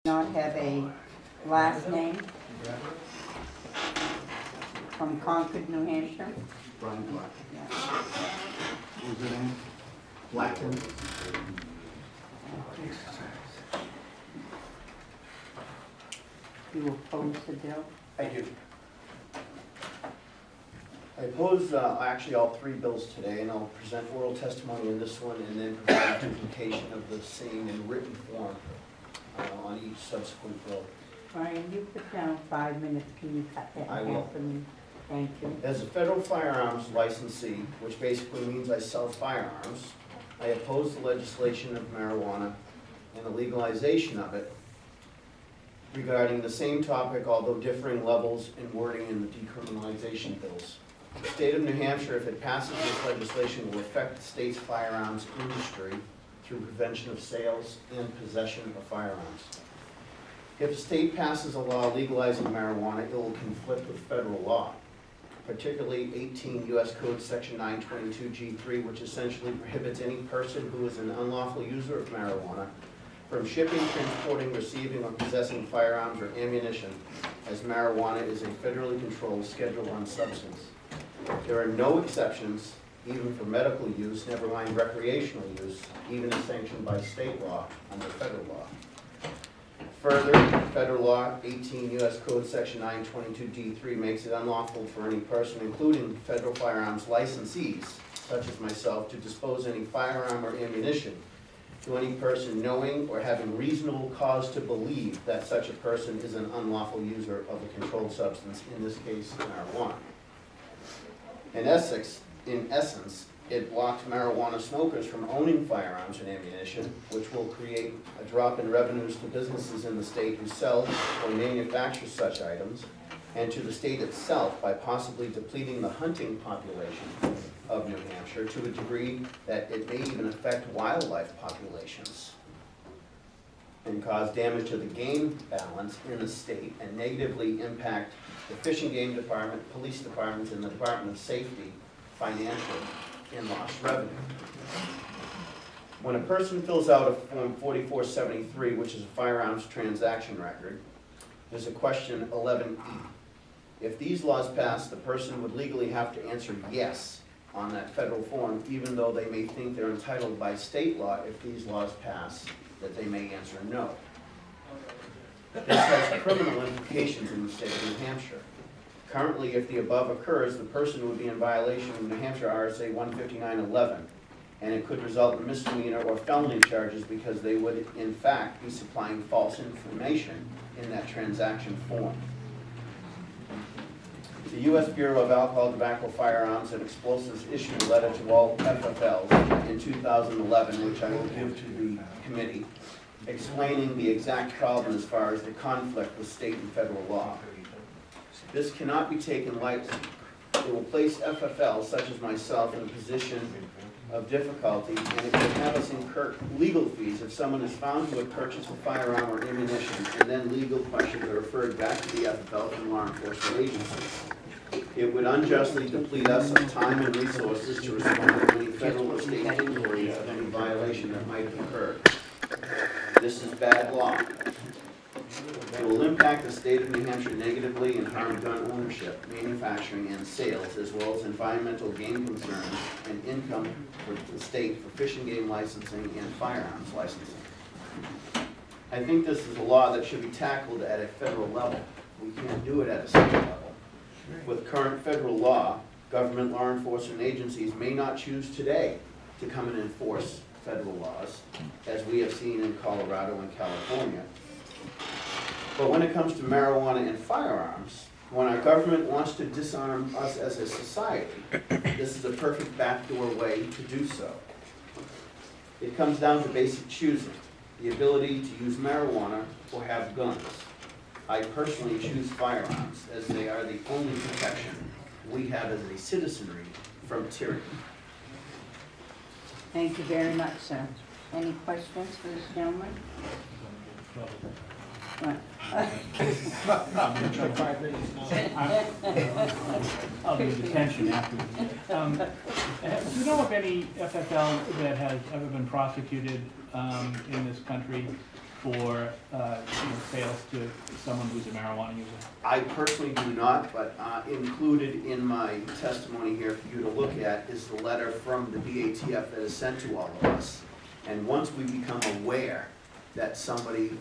Not have a last name from Concord, New Hampshire. Brian Black. Yeah. What was her name? Blackden. You oppose the bill? I do. I oppose actually all three bills today, and I'll present oral testimony in this one and then provide duplication of the same in written form on each subsequent bill. Brian, you put down 5 minutes. Can you cut that I in will. half for me? Thank you. As a federal firearms licensee, which basically means I sell firearms, I oppose the legislation of marijuana and the legalization of it regarding the same topic, although differing levels in wording in the decriminalization bills. The state of New Hampshire, if it passes this legislation, will affect the state's firearms industry through prevention of sales and possession of firearms. If a state passes a law legalizing marijuana, it will conflict with federal law, particularly 18 U.S. Code Section 922 G3, which essentially prohibits any person who is an unlawful user of marijuana from shipping, transporting, receiving, or possessing firearms or ammunition, as marijuana is a federally controlled Schedule I substance. There are no exceptions, even for medical use, never mind recreational use, even as sanctioned by state law under federal law. Further, federal law 18 U.S. Code Section 922 D3 makes it unlawful for any person, including federal firearms licensees, such as myself, to dispose any firearm or ammunition to any person knowing or having reasonable cause to believe that such a person is an unlawful user of a controlled substance, in this case marijuana. In essence, it blocked marijuana smokers from owning firearms and ammunition, which will create a drop in revenues to businesses in the state who sell or manufacture such items, and to the state itself by possibly depleting the hunting population of New Hampshire to a degree that it may even affect wildlife populations and cause damage to the game balance in the state and negatively impact the Fish and Game Department, police departments, and the Department of Safety financially in lost revenue. When a person fills out a Form 4473, which is a firearms transaction record, there's a question 11E. If these laws pass, the person would legally have to answer yes on that federal form, even though they may think they're entitled by state law, if these laws pass, that they may answer no. This has criminal implications in the state of New Hampshire. Currently, if the above occurs, the person would be in violation of New Hampshire RSA 15911, and it could result in misdemeanor or felony charges because they would, in fact, be supplying false information in that transaction form. The U.S. Bureau of Alcohol, Tobacco, Firearms, and Explosives issued a letter to all FFLs in 2011, which I will give to the committee, explaining the exact problem as far as the conflict with state and federal law. This cannot be taken lightly. It will place FFLs, such as myself, in a position of difficulty, and it will have us incur legal fees if someone is found to have purchased a firearm or ammunition, and then legal questions are referred back to the FFL from law enforcement agencies. It would unjustly deplete us of time and resources to respond to any federal or state inquiries of any violation that might have occurred. This is bad law. It will impact the state of New Hampshire negatively and harm gun ownership, manufacturing, and sales, as well as environmental game concerns and income for the state for fish and game licensing and firearms licensing. I think this is a law that should be tackled at a federal level. We can't do it at a state level. With current federal law, government law enforcement agencies may not choose today to come and enforce federal laws, as we have seen in Colorado and California. But when it comes to marijuana and firearms, when our government wants to disarm us as a society, this is a perfect backdoor way to do so. It comes down to basic choosing, the ability to use marijuana or have guns. I personally choose firearms, as they are the only protection we have as a citizenry from tyranny. Thank you very much, sir. Any questions for this gentleman? What? I'll do detention afterwards. Do you know of any FFL that has ever been prosecuted in this country for, sales to someone who's a marijuana user? I personally do not, but included in my testimony here for you to look at is the letter from the BATF that is sent to all of us. And once we become aware that somebody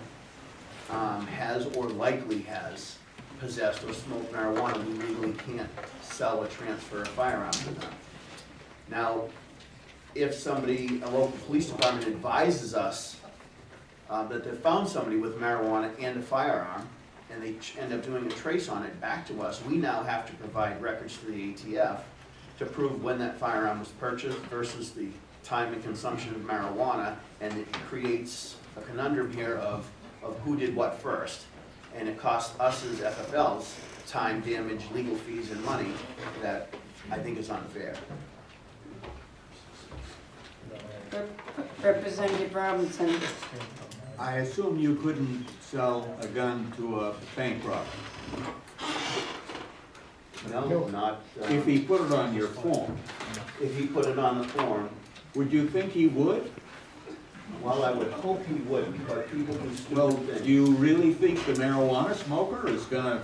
has or likely has possessed or smoked marijuana, we legally can't sell or transfer a firearm to them. Now, if somebody, a local police department advises us that they found somebody with marijuana and a firearm, and they end up doing a trace on it back to us, we now have to provide records to the ATF to prove when that firearm was purchased versus the time and consumption of marijuana, and it creates a conundrum here of who did what first. And it costs us as FFLs time, damage, legal fees, and money that I think is unfair. Representative Robinson. I assume you couldn't sell a gun to a bank robber No, not, if he put it on your form. if he put it on the form. Would you think he would? Well, I would hope he would, because people do Well, stupid things. do you really think the marijuana smoker is gonna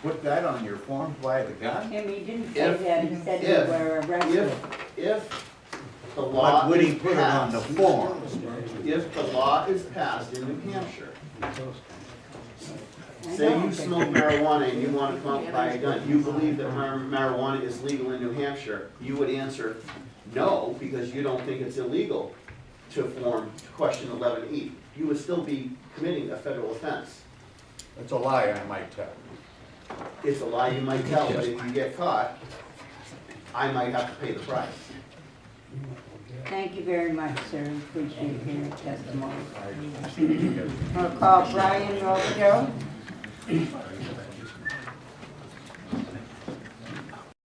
put that on your form via the gun? Tim, he didn't say If- that, he said if- you were arrested. If the law But would he is put it on the passed, form? if the law is passed in New Hampshire, I say know. you smoke marijuana and you want to come out and buy a gun, you believe that marijuana is legal in New Hampshire, you would answer no, because you don't think it's illegal to form question 11E. You would still be committing a federal offense. It's a lie, I might tell. It's a lie you might tell, but if you get caught, I might have to pay the price. Thank you very much, sir, appreciate your testimony. I'll call Brian Robideau.